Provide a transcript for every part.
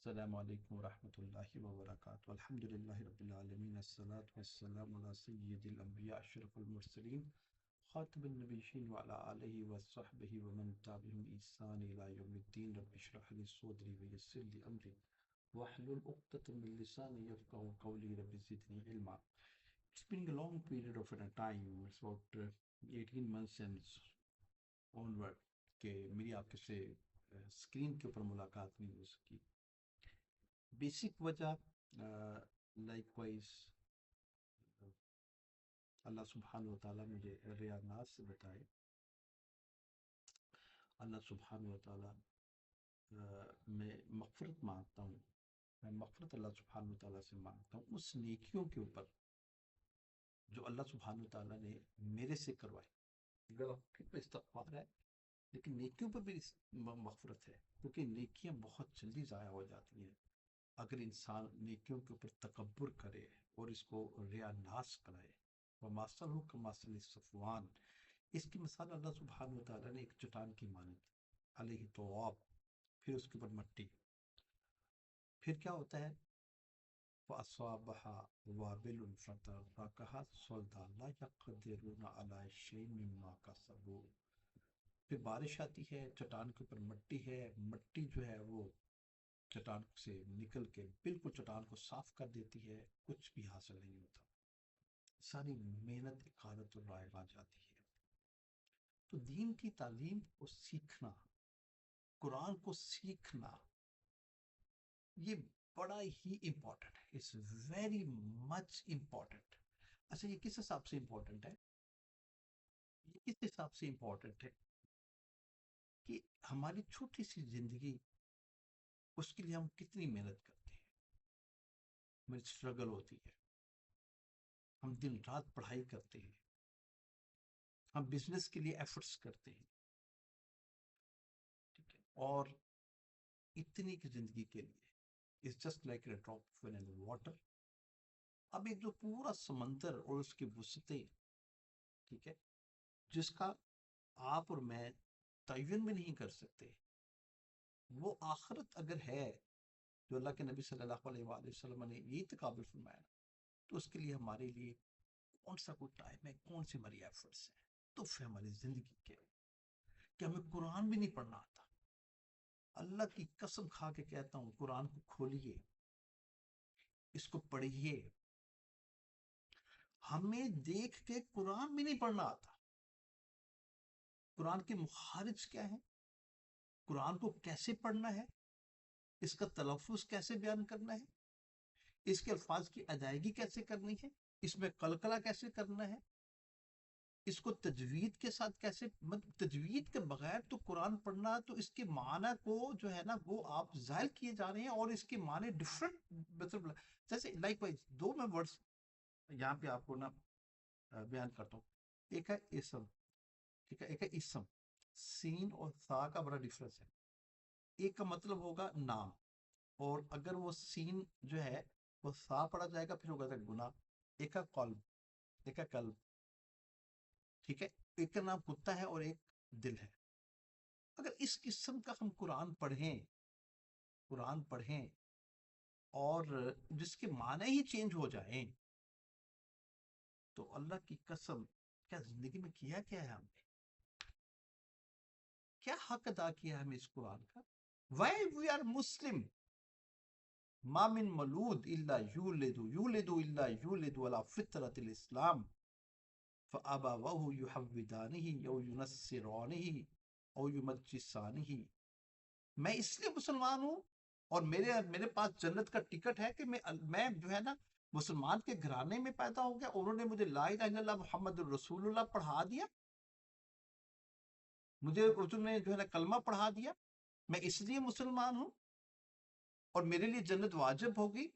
السلام علیکم ورحمۃ اللہ وبرکاتہ الحمد للہ رب العالمین الصلاۃ والسلام علی سید الانبیاء اشرف المرسلین خاتم النبیین وعلی آلہ وصحبہ ومن تبعهم بإحسان الی یوم الدین رب اشرح لی صدری ویسر لی امری واحلل عقدۃ من لسانی یفقهوا قولی رب زدنی علما. It's been a long period of time, it's about 18 months and onward کہ میری آپ کے سے اسکرین کے اوپر ملاقات نہیں ہو سکی. بیسک وجہ لائک وائز اللہ سبحانہ و تعالیٰ مجھے ریاض سے بتائے. اللہ سبحانہ و تعالیٰ میں مغفرت مانگتا ہوں، میں مغفرت اللہ سبحانہ و تعالیٰ سے مانگتا ہوں اس نیکیوں کے اوپر جو اللہ سبحانہ و تعالیٰ نے میرے سے کروائی. غلطی پہ استغفار ہے لیکن نیکیوں پر بھی مغفرت ہے، کیونکہ نیکیاں بہت جلدی ضائع ہو جاتی ہیں اگر انسان نیکیوں کے اوپر تکبر کرے اور اس کو ریا ناز کرائے. وَمَثَلُهُ كَمَثَلِ صَفْوَانٍ، اس کی مثال اللہ سبحانہ و تعالیٰ نے ایک چٹان کی مانند، علیہ تواب، پھر اس کے اوپر مٹی، پھر کیا ہوتا ہے فَأَصَابَهَا وَابِلٌ فَتَرَكَهَا صَلْدًا لَا يَقْدِرُونَ عَلَىٰ شَيْءٍ مِّمَّا كَسَبُوا. پھر بارش آتی ہے، چٹان کے اوپر مٹی ہے، مٹی جو ہے وہ چٹان سے نکل کے بالکل چٹان کو صاف کر دیتی ہے، کچھ بھی حاصل نہیں ہوتا، ساری محنت غارت اور رائع آ جاتی ہے. تو دین کی تعلیم کو سیکھنا، قرآن کو سیکھنا، یہ بڑا ہی امپورٹنٹ ہے. It's very much important. اچھا یہ کس حساب سے امپورٹنٹ ہے؟ یہ کس حساب سے امپورٹنٹ ہے کہ ہماری چھوٹی سی زندگی، اس کے لیے ہم کتنی محنت کرتے ہیں، ہمیں اسٹرگل ہوتی ہے، ہم دن رات پڑھائی کرتے ہیں، ہم بزنس کے لیے ایفرٹس کرتے ہیں، ٹھیک ہے، اور اتنی کی زندگی کے لیے it's just like a drop in water. اب ایک جو پورا سمندر اور اس کی وسعتیں، ٹھیک ہے، جس کا آپ اور میں تعین بھی نہیں کر سکتے، وہ آخرت اگر ہے جو اللہ کے نبی صلی اللہ علیہ وآلہ وسلم نے یہ تقابل فرمایا، تو اس کے لیے ہمارے لیے کون سا کوئی ٹائم ہے، کون سی ہماری ایفرٹس ہیں. تو پھر ہماری زندگی کے کہ ہمیں قرآن بھی نہیں پڑھنا آتا. اللہ کی قسم کھا کے کہتا ہوں، قرآن کو کھولیے، اس کو پڑھیے. ہمیں دیکھ کے قرآن بھی نہیں پڑھنا آتا. قرآن کے مخارج کیا ہیں، قرآن کو کیسے پڑھنا ہے، اس کا تلفظ کیسے بیان کرنا ہے، اس کے الفاظ کی ادائیگی کیسے کرنی ہے، اس میں قلقلہ کیسے کرنا ہے، اس کو تجوید کے ساتھ کیسے، مطلب تجوید کے بغیر تو قرآن پڑھنا، تو اس کے معنی کو جو ہے نا وہ آپ ظاہر کیے جا رہے ہیں، اور اس کے معنی ڈفرنٹ، مطلب جیسے لائک وائز دو میں ورڈز یہاں پہ آپ کو نا بیان کرتا ہوں. ایک ہے اسم، ٹھیک ہے، ایک ہے اسم، سین اور ثا کا بڑا ڈفرنس ہے. ایک کا مطلب ہوگا نام، اور اگر وہ سین جو ہے وہ ثا پڑھا جائے گا پھر ہوگا گناہ. ایک کا قلب، ایک کا قلب، ٹھیک ہے، ایک کا نام کتا ہے اور ایک دل ہے. اگر اس قسم کا ہم قرآن پڑھیں اور جس کے معنی ہی چینج ہو جائیں، تو اللہ کی قسم کیا زندگی میں کیا کیا ہے ہم نے، کیا حق ادا کیا ہے ہمیں اس قرآن کا. why we are Muslim. ما من مولود الا یولد الا یولد علی فطرۃ الاسلام فابواه یحودانہ او ینصرانہ او یمجسانہ. میں اس لیے مسلمان ہوں اور میرے پاس جنت کا ٹکٹ ہے کہ میں جو ہے نا مسلمان کے گھرانے میں پیدا ہو گیا، انہوں نے مجھے لا الہ الا اللہ محمد الرسول اللہ پڑھا دیا، مجھے انہوں نے جو ہے نا کلمہ پڑھا دیا، میں اس لیے مسلمان ہوں اور میرے لیے جنت واجب ہوگی.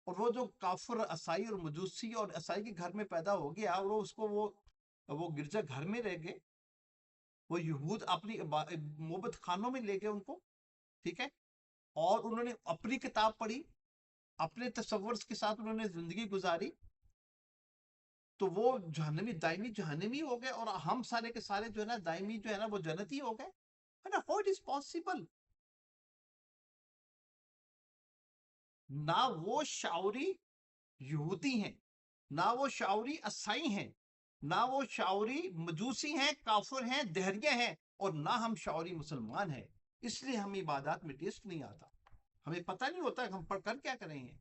اور وہ جو کافر عیسائی اور مجوسی اور عیسائی کے گھر میں پیدا ہو گیا، اور اس کو وہ گرجا گھر میں رہ گئے، وہ یہود اپنی معبد خانوں میں لے گئے ان کو، ٹھیک ہے، اور انہوں نے اپنی کتاب پڑھی، اپنے تصور کے ساتھ انہوں نے زندگی گزاری، تو وہ جہنمی دائمی جہنمی ہو گئے، اور ہم سارے کے سارے جو ہے نا دائمی جو ہے نا وہ جنتی ہو گئے. How it is possible؟ نہ وہ شعوری یہودی ہیں، نہ وہ شعوری عیسائی ہیں، نہ وہ شعوری مجوسی ہیں، کافر ہیں، دہریے ہیں، اور نہ ہم شعوری مسلمان ہیں۔ اس لیے ہم عبادات میں ٹیسٹ نہیں آتا، ہمیں پتہ نہیں ہوتا کہ ہم پڑھ کر کیا کریں گے۔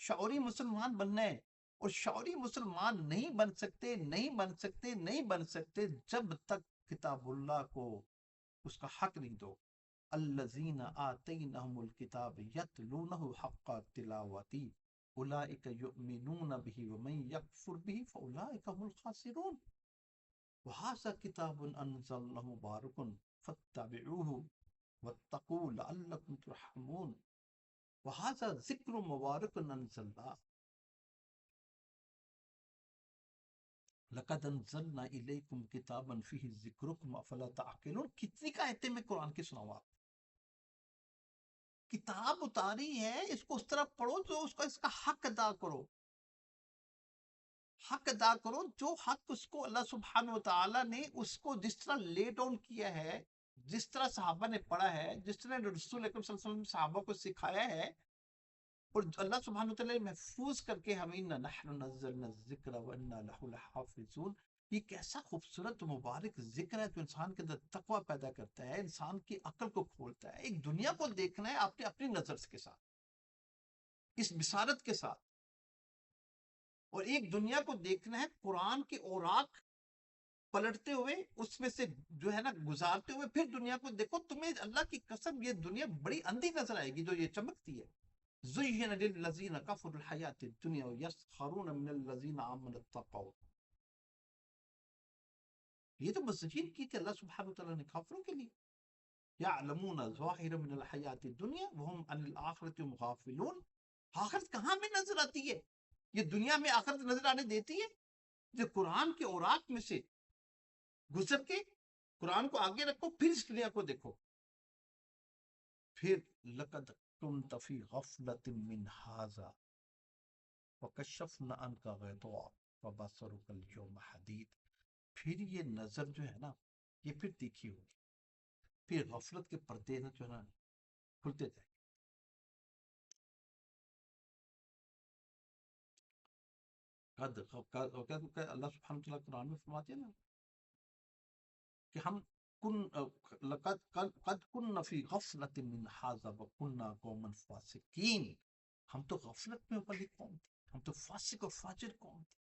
شعوری مسلمان بننا ہے، اور شعوری مسلمان نہیں بن سکتے، نہیں بن سکتے، نہیں بن سکتے جب تک کتاب اللہ کو اس کا حق نہیں دو۔ الذین آتینہم الکتاب یتلونہ حق تلاوتی اولئک یؤمنون به ومن یکفر به فاولئک هم الخاسرون وهذا کتاب انزلناه مبارک فاتبعوه واتقوا لعلکم ترحمون وهذا ذکر مبارک انزلناه لقد انزلنا الیکم کتابا فیہ ذکرکم افلا تعقلون۔ کتنی کا آیتیں میں قرآن کی سناؤں آپ؟ کتاب اتاری ہے، اس کو اس طرح پڑھو جو اس کا حق ادا کرو، حق ادا کرو، جو حق اس کو اللہ سبحانہ وتعالی نے اس کو جس طرح لے ڈاؤن کیا ہے، جس طرح صحابہ نے پڑھا ہے، جس طرح رسول اکرم صلی اللہ علیہ وسلم نے صحابہ کو سکھایا ہے، اور اللہ سبحانہ وتعالی نے محفوظ کر کے ہمیں نحن نزلنا الذکر وانا لہ لحافظون۔ یہ کیسا خوبصورت مبارک ذکر ہے جو انسان کے اندر تقوی پیدا کرتا ہے، انسان کی عقل کو کھولتا ہے۔ ایک دنیا کو دیکھنا ہے آپ نے اپنی نظر کے ساتھ، اس بصارت کے ساتھ، اور ایک دنیا کو دیکھنا ہے قرآن کے اوراق پلٹتے ہوئے، اس میں سے جو ہے نا گزارتے ہوئے، پھر دنیا کو دیکھو، تمہیں اللہ کی قسم یہ دنیا بڑی اندھی نظر آئے گی جو یہ چمکتی ہے۔ زُيِّنَ لِلَّذِينَ كَفَرُوا الْحَيَاةُ الدُّنْيَا وَيَسْخَرُونَ مِنَ الَّذِينَ آمَنُوا اتَّقَوْا۔ یہ تو مزید کی تھی اللہ سبحانہ وتعالیٰ نے کافروں کے لیے، يَعْلَمُونَ ظَاهِرًا مِنَ الْحَيَاةِ الدُّنْيَا وَهُمْ عَنِ الْآخِرَةِ هُمْ غَافِلُونَ۔ آخرت کہاں میں نظر آتی ہے؟ یہ دنیا میں آخرت نظر آنے دیتی ہے؟ جو قرآن کے اوراق میں سے گزر کے قرآن کو آگے رکھو، پھر اس دنیا کو دیکھو، پھر لقد كنت في غفلة من هذا وكشفنا عنك غطاءك فبصرك اليوم حديد۔ پھر یہ نظر جو ہے نا، یہ پھر تیکھی ہوگی، پھر غفلت کے پردے نا جو ہے نا کھلتے جائیں گے۔ اللہ سبحانہ وتعالیٰ قرآن میں فرماتے ہیں نا کہ ہم قد كنا في غفلة من هذا وكنا قوما فاسقين۔ ہم تو غفلت میں والی قوم تھی، ہم تو فاسق اور فاجر قوم تھی۔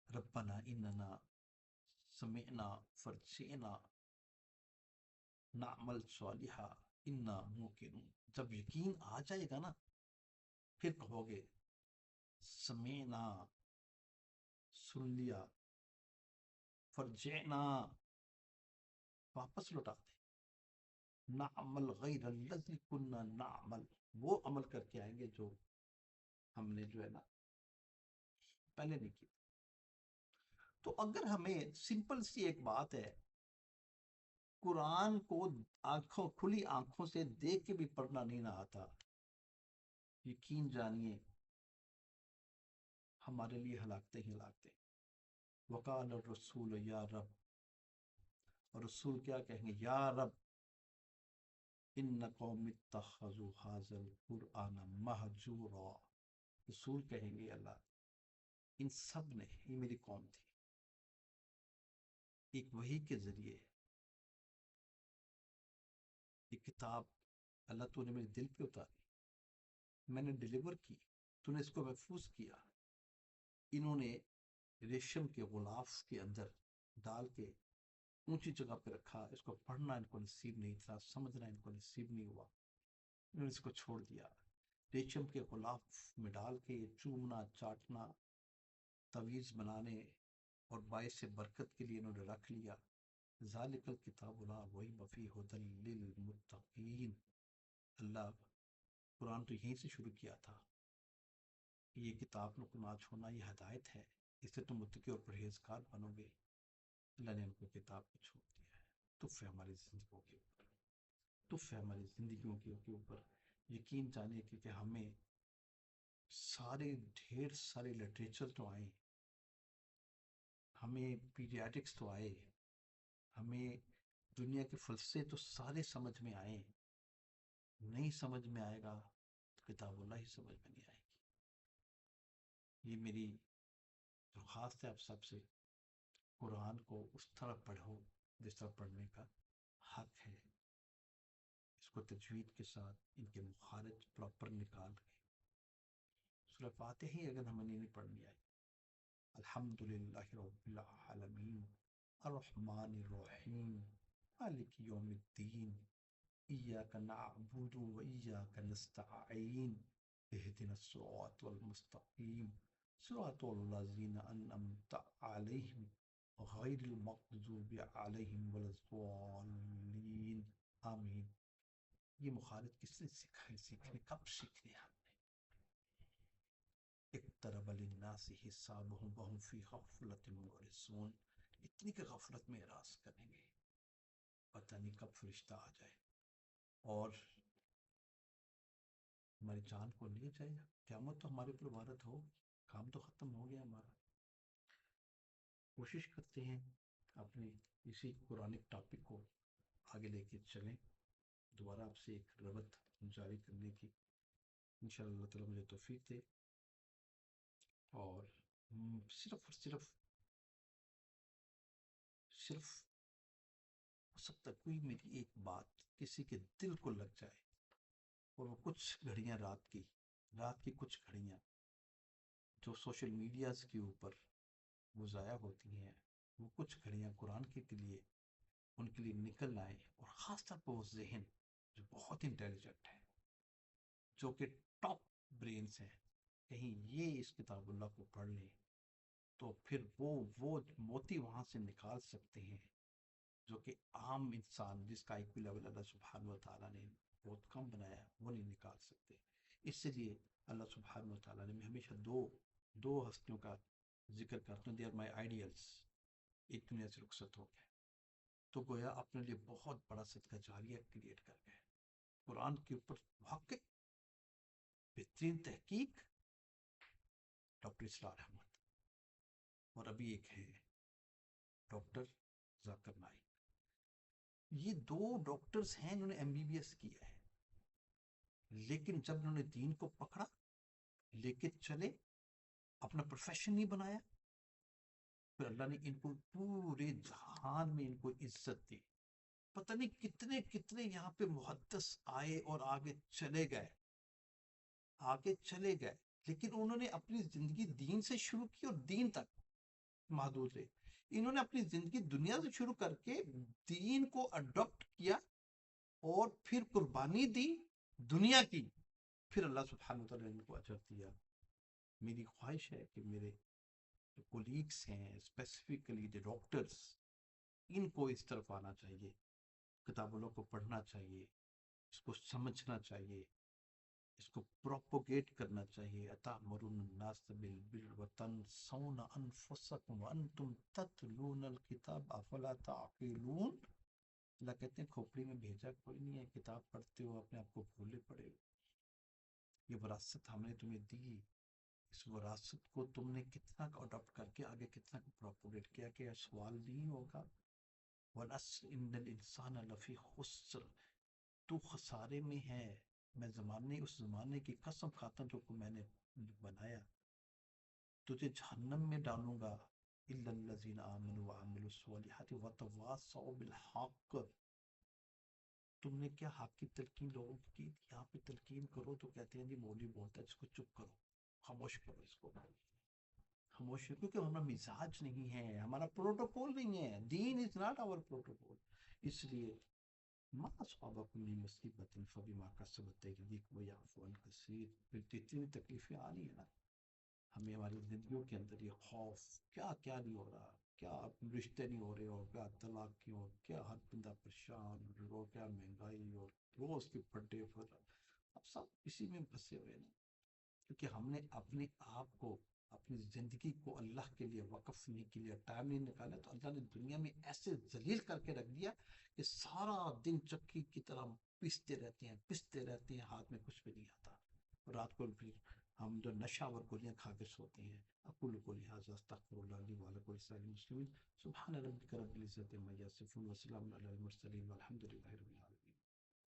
ربنا اننا سمعنا فرجعنا نعمل صالحا انا موقنون۔ جب یقین آ جائے گا نا، پھر کہو گے سمعنا، سن لیا، فرجعنا، واپس لوٹا دیں، نعمل غیر الذی کنا نعمل، وہ عمل کر کے آئیں گے جو ہم نے جو ہے نا پہلے نہیں کی۔ تو اگر ہمیں سمپل سی ایک بات ہے، قرآن کو آنکھوں کھلی آنکھوں سے دیکھ کے بھی پڑھنا نہیں نہ آتا، یقین جانیے ہمارے لیے ہلاکتیں ہی ہلاکتیں۔ وقال الرسول یا رب، اور رسول کیا کہیں گے؟ یا رب ان قوم اتخذوا هذا القرآن مہجورا۔ رسول کہیں گے اللہ ان سب نے، یہ میری قوم تھی، ایک وحی کے ذریعے ایک کتاب اللہ تو نے میرے دل پہ اتاری، میں نے ڈیلیور کی، تو نے اس کو محفوظ کیا، انہوں نے ریشم کے غلاف کے اندر ڈال کے اونچی جگہ پہ رکھا، اس کو پڑھنا ان کو نصیب نہیں تھا، سمجھنا ان کو نصیب نہیں ہوا، انہوں نے اس کو چھوڑ دیا۔ ریشم کے غلاف میں ڈال کے چومنا، چاٹنا، تعویذ بنانے اور باعث برکت کے لیے انہوں نے رکھ لیا۔ ذالک الکتاب لا ریب فیہ ھدی للمتقین۔ اللہ قرآن تو یہیں سے شروع کیا تھا کہ یہ کتاب کو نہ چھوڑنا، یہ ہدایت ہے، اس سے تم متقی اور پرہیزگار بنو گے۔ اللہ نے ہم کو کتاب کو چھوڑ دیا ہے، تف ہے ہماری زندگیوں کے اوپر، تف ہے ہماری زندگیوں کے اوپر۔ یقین جانے کہ ہمیں سارے ڈھیر سارے لٹریچر تو آئے، ہمیں پیڈیاٹکس تو آئے، ہمیں دنیا کے فلسفے تو سارے سمجھ میں آئے، نہیں سمجھ میں آئے گا تو کتاب اللہ ہی سمجھ میں نہیں آئے گی۔ یہ میری درخواست ہے آپ سب سے، قرآن کو اس طرح پڑھو جس طرح پڑھنے کا حق ہے، اس کو تجوید کے ساتھ ان کے مخارج پراپر نکال کے۔ سورہ فاتحہ ہی اگر ہمیں نہیں پڑھنی آئی، الحمدللہ رب العالمین الرحمن الرحیم مالک یوم الدین ایاک نعبد و ایاک نستعین اہدنا الصراط المستقیم صراط الذین انعمت علیہم غیر المغضوب علیہم ولا الضالین آمین۔ یہ مخارج کس نے سیکھنے کب سیکھنے ہم نے؟ اقترب للناس حسابهم وهم فی غفلۃ معرضون، اتنی کہ غفلت میں اعراض کریں گے، پتہ نہیں کب فرشتہ آ جائے اور ہماری جان کو لے جائے۔ قیامت تو ہمارے اوپر وارد ہو، کام تو ختم ہو گیا ہمارا۔ کوشش کرتے ہیں اپنے اسی قرآنک ٹاپک کو آگے لے کے چلیں، دوبارہ آپ سے ایک ربط جاری کرنے کی انشاءاللہ اللہ تعالیٰ مجھے توفیق دے، اور صرف اور صرف ہو سکتا کوئی میری ایک بات کسی کے دل کو لگ جائے، اور وہ کچھ گھڑیاں رات کی کچھ گھڑیاں جو سوشل میڈیاز کے اوپر وہ ضائع ہوتی ہیں، وہ کچھ گھڑیاں قرآن کے لیے ان کے لیے نکل آئیں، اور خاص طور پر وہ ذہن جو بہت انٹیلیجنٹ ہے، جو کہ ٹاپ برینز ہیں، کہیں یہ اس کتاب اللہ کو پڑھ لیں تو پھر وہ موتی وہاں سے نکال سکتے ہیں جو کہ عام انسان جس کا آئی کیو لیول اللہ سبحانہ و تعالیٰ نے بہت کم بنایا وہ نہیں نکال سکتے۔ اس لیے اللہ سبحانہ و تعالیٰ نے، میں ہمیشہ دو ہستیوں کا ذکر کرتا ہوں، دے آر مائی آئیڈیلس، ایک دنیا سے رخصت ہو گئے تو گویا اپنے لیے بہت بڑا صدقہ جاریہ کریٹ کر گئے، قرآن کے اوپر محقق بہترین تحقیق ڈاکٹر اسرار احمد، اور ابھی ایک ہے ڈاکٹر ذاکر نائک۔ یہ دو ڈاکٹرز ہیں جنہوں نے MBBS کیا ہے، لیکن جب انہوں نے دین کو پکڑا، لے کے چلے، اپنا پروفیشن نہیں بنایا، پھر اللہ نے ان کو پورے جہان میں ان کو عزت دی۔ پتہ نہیں کتنے کتنے یہاں پہ محدث آئے اور آگے چلے گئے، لیکن انہوں نے اپنی زندگی دین سے شروع کی اور دین تک محدود رہے۔ انہوں نے اپنی زندگی دنیا سے شروع کر کے دین کو اڈاپٹ کیا اور پھر قربانی دی دنیا کی، پھر اللہ سبحانہ وتعالی نے ان کو اجر دیا۔ میری خواہش ہے کہ میرے جو کولیگس ہیں، اسپیسیفکلی جو ڈاکٹرز، ان کو اس طرف آنا چاہیے، کتابوں کو پڑھنا چاہیے، اس کو سمجھنا چاہیے، اس کو پروپوگیٹ کرنا چاہیے۔ اتأمرون الناس بالبر وتنسون انفسکم وانتم تتلون الکتاب افلا تعقلون۔ اللہ کہتے ہیں کھوپڑی میں بھیجا کوئی نہیں ہے، کتاب پڑھتے ہو اپنے آپ کو بھولے پڑے ہو۔ یہ وراثت ہم نے تمہیں دی، اس وراثت کو تم نے کتنا اڈاپٹ کر کے آگے کتنا پروپوگیٹ کیا کہ سوال نہیں ہوگا۔ وَالْعَصْرِ إِنَّ الْإِنسَانَ لَفِي خُسْرٍ، تو خسارے میں ہے، میں اس زمانے کی قسم کھاتا ہوں جو کو میں نے بنایا، تجھے جہنم میں ڈالوں گا، إِلَّا الَّذِينَ آمَنُوا وَعَمِلُوا الصَّالِحَاتِ وَتَوَاصَوْا بِالْحَقِّ۔ تم نے کیا حق کی تلقین لوگوں کی؟ یہاں پہ تلقین کرو تو کہتے ہیں جی مولوی بولتا ہے اس کو چپ کرو، خاموش کرو، اس کو خاموش، کیونکہ ہمارا مزاج نہیں ہے، ہمارا پروٹوکول نہیں ہے، دین از ناٹ آور پروٹوکول۔ اس لیے ما اصابکم من مصیبت فبما کسبت ایدیکم ویعفو عن کثیر، پھر جتنی تکلیفیں آنی ہے نا ہمیں ہماری زندگیوں کے اندر، یہ خوف کیا کیا نہیں ہو رہا، کیا رشتے نہیں ہو رہے، اور کیا طلاق کی، اور کیا ہر بندہ پریشان، اور کیا مہنگائی، اور روز کے بڑے پر، اب سب اسی میں پھنسے ہوئے نا، کیونکہ ہم نے اپنے آپ کو، اپنی زندگی کو اللہ کے لیے وقف نہیں کیا، ٹائم نہیں نکالا، تو اللہ نے دنیا میں ایسے ذلیل کر کے رکھ دیا کہ سارا دن چکی کی طرح پستے رہتے ہیں، ہاتھ میں کچھ بھی نہیں آتا، رات کو پھر ہم جو نشہ اور گولیاں کھا کے سوتے ہیں۔ اقول قولی ھذا استغفر اللہ لی ولکم ولسائر المسلمین، سبحان ربک رب العزۃ عما یصفون وسلام علی المرسلین والحمد للہ رب العالمین۔